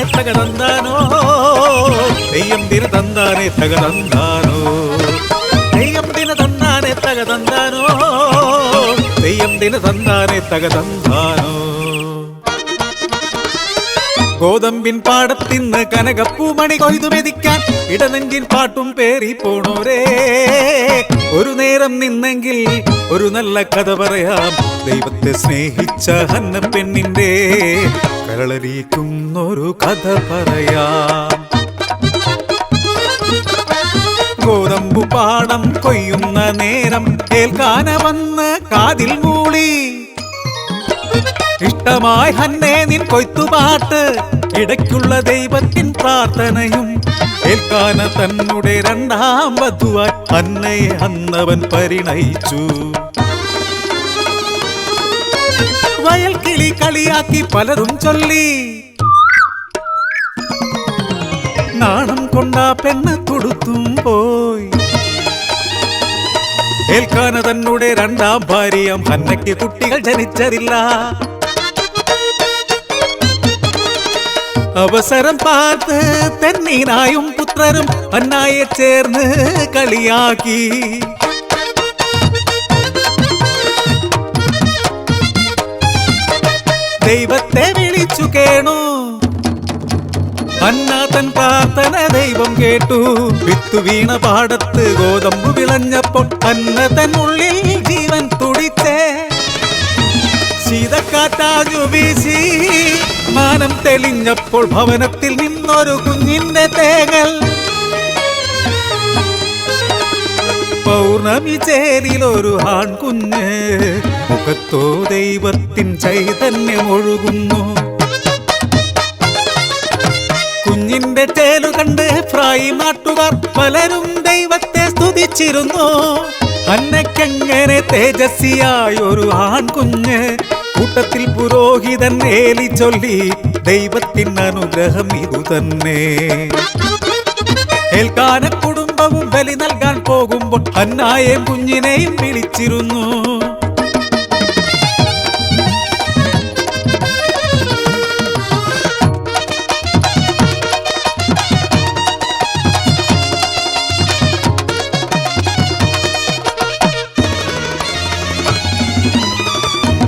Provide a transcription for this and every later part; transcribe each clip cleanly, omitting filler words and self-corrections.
തകതന്താനോ തെയ്യം ദിന തന്താനെ തകതന്താനോ തെയ്യം ദിന തന്താനെ തകതന്താനോ തെയ്യം ദിന തന്താനെ തകതന്താനോ ഗോതമ്പിൻ പാടത്തിന്ന് കനകപ്പൂമണി കൊയ്തു മെതിക്കാൻ ഇടനെഞ്ചിൻ പാട്ടും പേറി പോണോരേ ഒരു നേരം നിന്നെങ്കിൽ ഒരു നല്ല കഥ പറയാം ദൈവത്തെ സ്നേഹിച്ച ഹന്ന പെണ്ണിന്റെ കരളരിക്കുന്നൊരു കഥ പറയാം ഗോതമ്പു പാടം കൊയ്യുന്ന നേരം കേൾക്കാന വന്ന് കാതിൽ മൂളി ഇഷ്ടമായി ഹന്നേ നിൻ കൊയ്ത്തുപാട്ട് ഇടയ്ക്കുള്ള ദൈവത്തിൻ പ്രാർത്ഥനയും കേൾക്കാന തന്നുടെ രണ്ടാം വധുവായി ഹന്നയെ അന്നവൻ പരിണയിച്ചു വയൽ കിളി കളിയാക്കി പലരും ചൊല്ലി നാണം കൊണ്ടാ പെണ്ണ് കൊടുത്തും പോയി കേൾക്കാന തന്നുടെ രണ്ടാം ഭാര്യയും ഹന്നയ്ക്ക് കുട്ടികൾ ജനിച്ചതില്ല അവസരം പാർത്ത് തെന്നീനായും പുത്രരും ഹന്നായെ ചേർന്ന് കളിയാക്കി ദൈവത്തെ വിളിച്ചു കേണു ഹന്ന തൻ പ്രാർത്ഥന ദൈവം കേട്ടു വിത്തു വീണ പാടത്ത് ഗോതമ്പു വിളഞ്ഞപ്പോൾ ഹന്ന തൻ ഉള്ളിൽ ജീവൻ തുടിച്ചേ ശീതക്കാറ്റാഞ്ഞു വീശി മാനം തെളിഞ്ഞപ്പോൾ ഭവനത്തിൽ നിന്നൊരു കുഞ്ഞിന്റെ തേങ്ങൽ പൗർണമി ചേരിലൊരു ആൺകുഞ്ഞ് മുഖത്തോ ദൈവത്തിൻ ചൈതന്യം ഒഴുകുന്നു കുഞ്ഞിന്റെ ചേലു കണ്ട് ഫ്രായി നാട്ടുകാർ പലരും ദൈവത്തെ സ്തുതിച്ചിരുന്നു ഹന്നയ്ക്കെങ്ങനെ തേജസ്വിയായൊരു ആൺകുഞ്ഞ് കൂട്ടത്തിൽ പുരോഹിതൻ ഏലി ചൊല്ലി ദൈവത്തിൻ അനുഗ്രഹം ഇതുതന്നെ ഏൽക്കാന കുടുംബവും ബലി നൽകാൻ പോകുമ്പോൾ ഹന്നായെയും കുഞ്ഞിനെയും വിളിച്ചിരുന്നു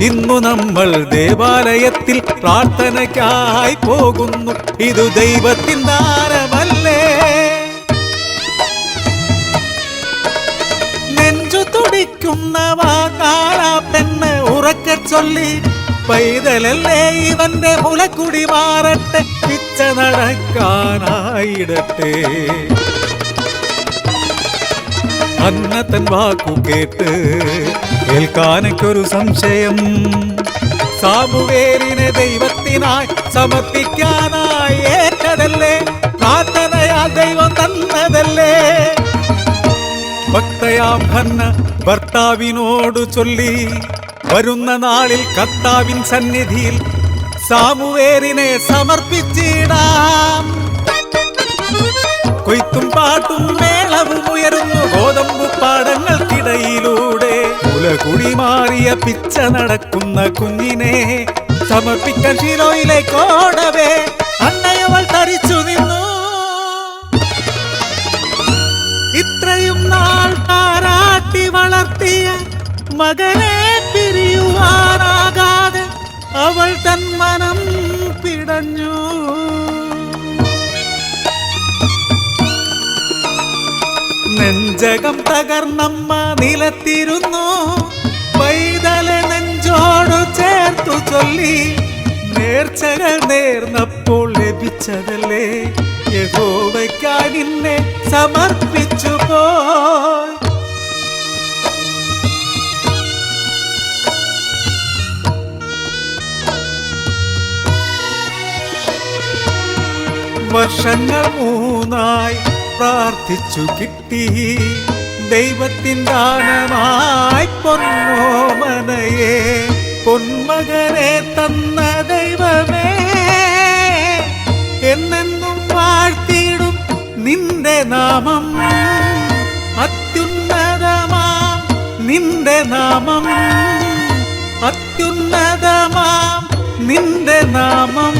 ഇന്നു നമ്മൾ ദേവാലയത്തിൽ പ്രാർത്ഥനയ്ക്കായി പോകുന്നു ഇതു ദൈവത്തിൻ ദാനമല്ലേ നെഞ്ചു തുടിക്കുന്നവാ കാണാ പെണ്ണ് ഉറക്കെ ചൊല്ലി പൈതലല്ലേ ഇവന്റെ മുലക്കുടി മാറട്ടെ പിച്ച നടക്കാനായിടട്ടെ ഹന്ന തൻ വാക്കു കേട്ട് കേൾക്കാനൊരു സംശയം സാമുവേലിനെ ദൈവത്തിനായി സമർപ്പിക്കാനായി ഏറ്റതല്ലേ പ്രാർത്ഥനയാ ദൈവം തന്നതല്ലേ ഭക്തയാം ഹന്ന ഭർത്താവിനോട് ചൊല്ലി വരുന്ന നാളിൽ കർത്താവിൻ സന്നിധിയിൽ സാമുവേലിനെ സമർപ്പിച്ചിടാം കൊയ്ത്തും പാട്ടും മേളവും ഉയരുന്നു ഗോതമ്പു പാടങ്ങൾക്കിടയിലൂടെ കുലകുടി മാറിയ പിച്ച നടക്കുന്ന കുഞ്ഞിനെ സമർപ്പിക്കാൻ ശിലോയിലേക്ക് ഓടവേ അന്നയവൾ തരിച്ചു നിന്നു. ഇത്രയും നാൾ താരാട്ടി വളർത്തിയ മകനെ പിരിയുവാനാകാതെ അവൾ തൻ മനം പിടഞ്ഞു. നെഞ്ചകം തകർന്നമ്മ നിലത്തിരുന്നു. പൈതലെ നെഞ്ചോടു ചേർത്തു ചൊല്ലി നേർച്ചകൾ നേർന്നപ്പോൾ ലഭിച്ചതല്ലേ യഹോവയ്ക്കായി നിന്നെ സമർപ്പിച്ചു പോയി. വർഷങ്ങൾ 3 പ്രാർത്ഥിച്ചു കിട്ടി ദൈവത്തിൻ ദാനമായി പൊന്നോമനയെ. പൊന്മകനെ തന്ന ദൈവമേ എന്നെന്നും വാഴ്ത്തിയിടും നിന്റെ നാമം. അത്യുന്നതമാം നിന്റെ നാമം, അത്യുന്നതമാം നിന്റെ നാമം.